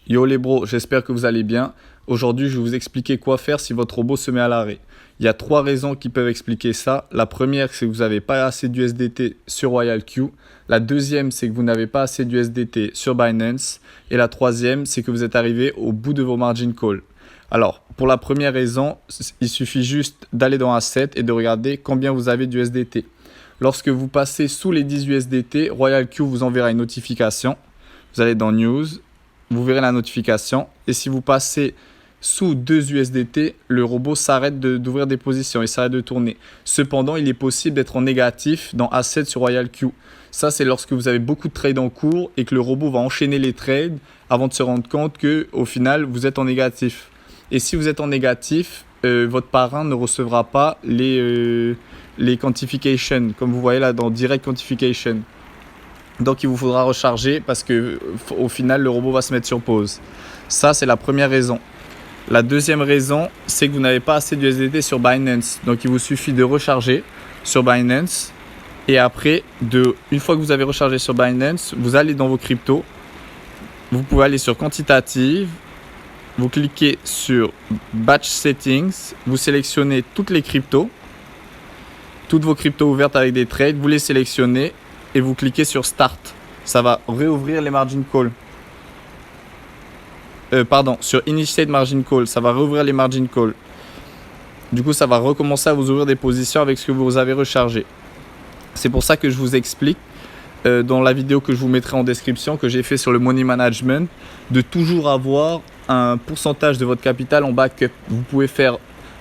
Yo les bros, j'espère que vous allez bien. Aujourd'hui, je vais vous expliquer quoi faire si votre robot se met à l'arrêt. Il y a trois raisons qui peuvent expliquer ça. La première, c'est que vous n'avez pas assez d'USDT sur RoyalQ. La deuxième, c'est que vous n'avez pas assez d'USDT sur Binance. Et la troisième, c'est que vous êtes arrivé au bout de vos margin calls. Alors, pour la première raison, il suffit juste d'aller dans Asset et de regarder combien vous avez d'USDT. Lorsque vous passez sous les 10 USDT, RoyalQ vous enverra une notification. Vous allez dans News, vous verrez la notification. Et si vous passez sous 2 USDT, le robot s'arrête d'ouvrir des positions, il s'arrête de tourner. Cependant, il est possible d'être en négatif dans Asset sur RoyalQ. Ça, c'est lorsque vous avez beaucoup de trades en cours et que le robot va enchaîner les trades avant de se rendre compte qu'au final, vous êtes en négatif. Et si vous êtes en négatif, votre parrain ne recevra pas les quantifications, comme vous voyez là dans Direct Quantification. Donc il vous faudra recharger parce que au final le robot va se mettre sur pause. Ça c'est la première raison. La deuxième raison, c'est que vous n'avez pas assez d'USDT sur Binance. Donc il vous suffit de recharger sur Binance. Et après, une fois que vous avez rechargé sur Binance, vous allez dans vos cryptos. Vous pouvez aller sur Quantitative. Vous cliquez sur Batch Settings. Vous sélectionnez toutes les cryptos. Toutes vos cryptos ouvertes avec des trades. Vous les sélectionnez. Et vous cliquez sur Start. Ça va réouvrir les margin calls. Sur Initiate Margin Call. Ça va réouvrir les margin calls. Du coup, ça va recommencer à vous ouvrir des positions avec ce que vous avez rechargé. C'est pour ça que je vous explique dans la vidéo que je vous mettrai en description, que j'ai fait sur le money management, de toujours avoir un pourcentage de votre capital en backup. Vous pouvez faire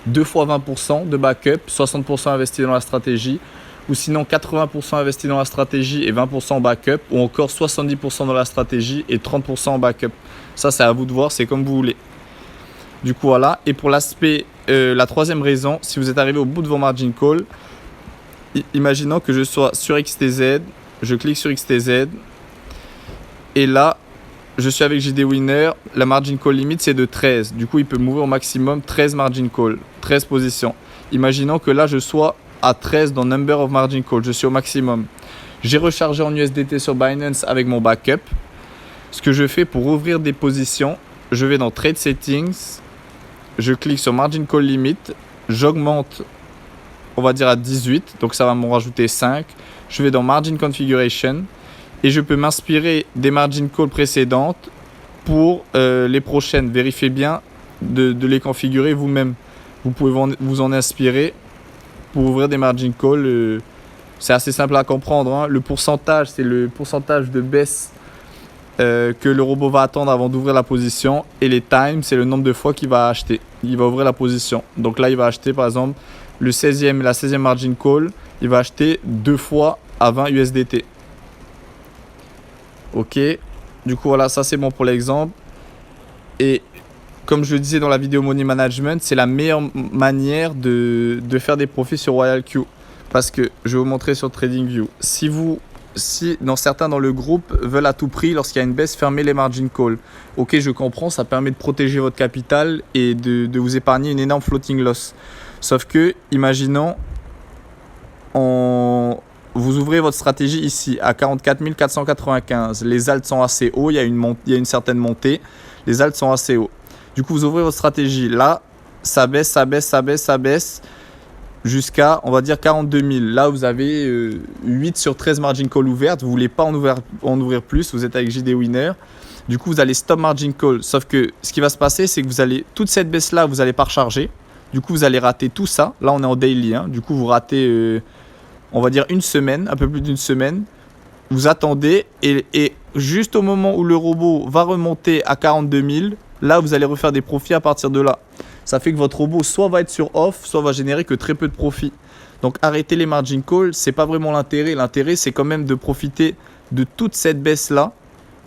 2 fois 20% de backup, 60% investi dans la stratégie, ou sinon 80% investi dans la stratégie et 20% en backup, ou encore 70% dans la stratégie et 30% en backup. Ça, c'est à vous de voir, c'est comme vous voulez. Du coup, voilà. Et pour l'aspect, la troisième raison, si vous êtes arrivé au bout de vos margin calls, imaginons que je sois sur XTZ, je clique sur XTZ, et là, je suis avec JD Winner, la margin call limite c'est de 13. Du coup, il peut m'ouvrir au maximum 13 margin call, 13 positions. Imaginons que là, je sois à 13 dans Number of Margin Call, je suis au maximum. J'ai rechargé en USDT sur Binance avec mon backup. Ce que je fais pour ouvrir des positions, je vais dans Trade Settings, je clique sur Margin Call Limit, j'augmente, on va dire à 18, donc ça va m'en rajouter 5. Je vais dans Margin Configuration et je peux m'inspirer des Margin Call précédentes pour les prochaines. Vérifiez bien de les configurer vous-même. Vous pouvez vous en inspirer pour ouvrir des margin calls. C'est assez simple à comprendre, hein. Le pourcentage, c'est le pourcentage de baisse que le robot va attendre avant d'ouvrir la position. Et les times, c'est le nombre de fois qu'il va acheter. Il va ouvrir la position. Donc là, il va acheter par exemple la 16e margin call. Il va acheter 2 fois à 20 USDT. Ok. Du coup, voilà, ça c'est bon pour l'exemple. Et comme je le disais dans la vidéo Money Management, c'est la meilleure manière de faire des profits sur RoyalQ. Parce que je vais vous montrer sur TradingView. Si certains dans le groupe veulent à tout prix, lorsqu'il y a une baisse, fermer les margin calls. Ok, je comprends, ça permet de protéger votre capital et de vous épargner une énorme floating loss. Sauf que, imaginons, vous ouvrez votre stratégie ici à 44 495. Les alts sont assez hauts, il y a une certaine montée. Les alts sont assez hauts. Du coup, vous ouvrez votre stratégie. Là, ça baisse jusqu'à, on va dire, 42 000. Là, vous avez 8 sur 13 margin call ouvertes. Vous ne voulez pas en ouvrir plus. Vous êtes avec JD Winner. Du coup, vous allez stop margin call. Sauf que ce qui va se passer, c'est que vous allez, toute cette baisse-là, vous n'allez pas recharger. Du coup, vous allez rater tout ça. Là, on est en daily. Hein. Du coup, vous ratez, on va dire, une semaine, un peu plus d'une semaine. Vous attendez et juste au moment où le robot va remonter à 42 000, là, vous allez refaire des profits à partir de là. Ça fait que votre robot soit va être sur off, soit va générer que très peu de profits. Donc, arrêter les margin calls, c'est pas vraiment l'intérêt. L'intérêt, c'est quand même de profiter de toute cette baisse-là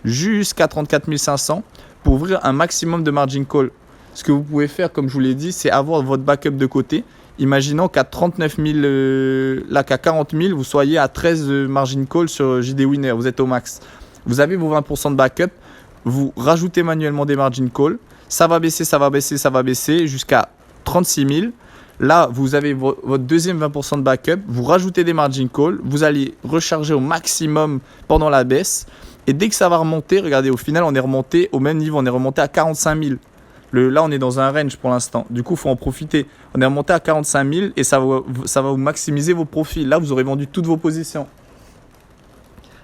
jusqu'à 34 500 pour ouvrir un maximum de margin call. Ce que vous pouvez faire, comme je vous l'ai dit, c'est avoir votre backup de côté. Imaginons qu'à 39 000, là qu'à 40 000, vous soyez à 13 margin call sur JD Winner, vous êtes au max. Vous avez vos 20% de backup, vous rajoutez manuellement des margin calls, ça va baisser jusqu'à 36 000. Là, vous avez votre deuxième 20% de backup, vous rajoutez des margin calls, vous allez recharger au maximum pendant la baisse Et dès que ça va remonter, regardez, au final, on est remonté au même niveau. On est remonté à 45 000. Là, on est dans un range pour l'instant. Du coup, il faut en profiter. On est remonté à 45 000 et ça va vous maximiser vos profits. Là, vous aurez vendu toutes vos positions.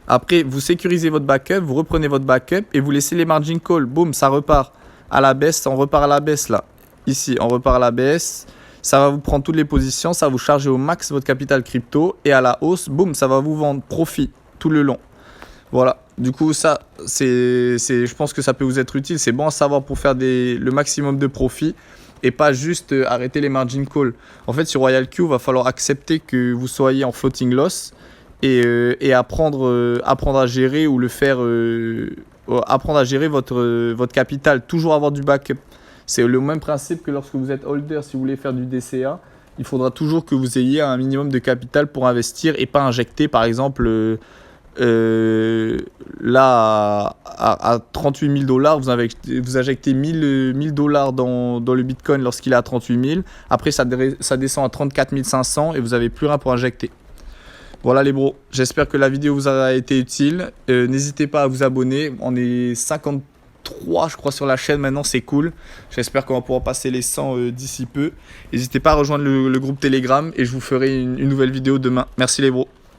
Après, vous sécurisez votre backup, vous reprenez votre backup et vous laissez les margin calls. Boum, ça repart à la baisse. On repart à la baisse là. Ici, on repart à la baisse. Ça va vous prendre toutes les positions. Ça va vous charger au max votre capital crypto. Et à la hausse, boum, ça va vous vendre profit tout le long. Voilà, du coup ça, je pense que ça peut vous être utile. C'est bon à savoir pour faire le maximum de profit et pas juste arrêter les margin calls. En fait, sur Royal Q, il va falloir accepter que vous soyez en floating loss et apprendre à gérer ou apprendre à gérer votre capital. Toujours avoir du backup. C'est le même principe que lorsque vous êtes holder. Si vous voulez faire du DCA, il faudra toujours que vous ayez un minimum de capital pour investir et pas injecter par exemple... là à 38 000 $, vous injectez 1000 dollars dans le Bitcoin lorsqu'il est à 38 000. Après, ça descend à 34 500 et vous n'avez plus rien pour injecter. Voilà les bros, j'espère que la vidéo vous a été utile. N'hésitez pas à vous abonner. On est 53 je crois sur la chaîne maintenant, c'est cool. J'espère qu'on va pouvoir passer les 100 d'ici peu. N'hésitez pas à rejoindre le groupe Telegram et je vous ferai une nouvelle vidéo demain. Merci les bros.